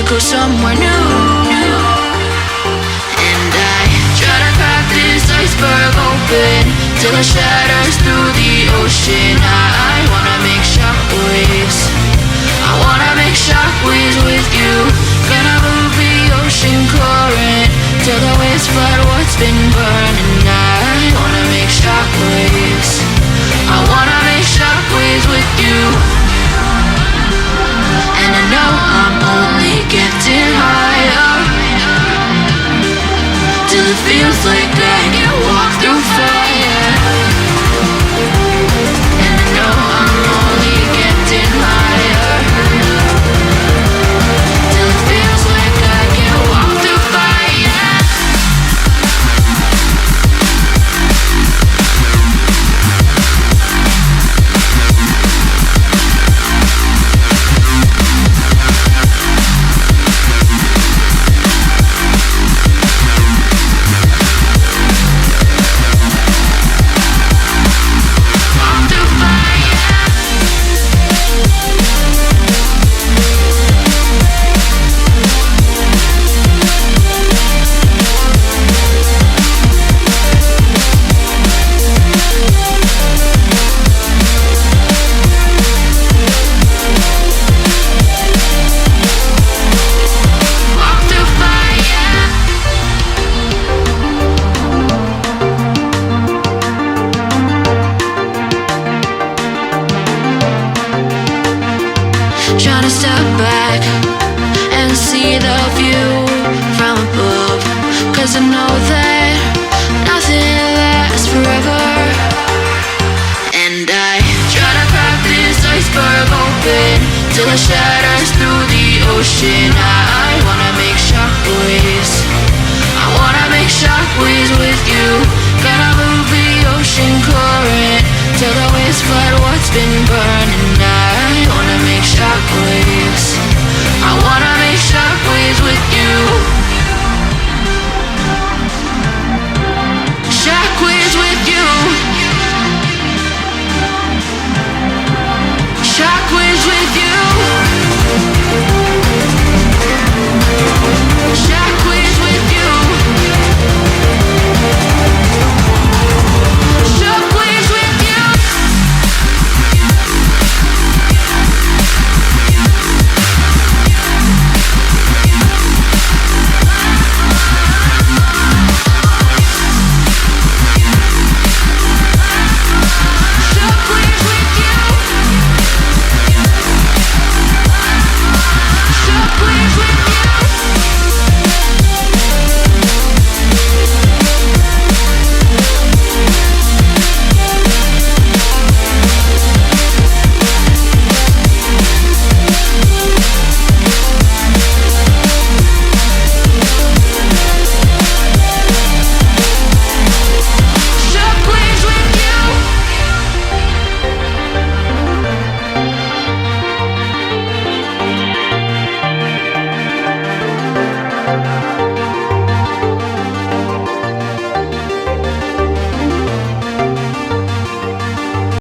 go somewhere new. And I try to crack this iceberg open till it shatters through the ocean. I wanna make shockwaves. I wanna make shockwaves with you. Gonna move the ocean current till the waves flood what's been burning. I wanna make shockwaves. I wanna make shockwaves with you. And I know I'm only getting higher till it feels like I can walk through fire. And I know I'm only getting higher till it feels like I can walk through fire. Trying to step back and see the view from above, 'cause I know that nothing lasts forever. And I try to crack this iceberg open till it shatters through the ocean. I wanna make shockwaves. I wanna make shockwaves with you. Gonna move the ocean current till the waves flood what's been burning. I wanna make shockwaves. I wanna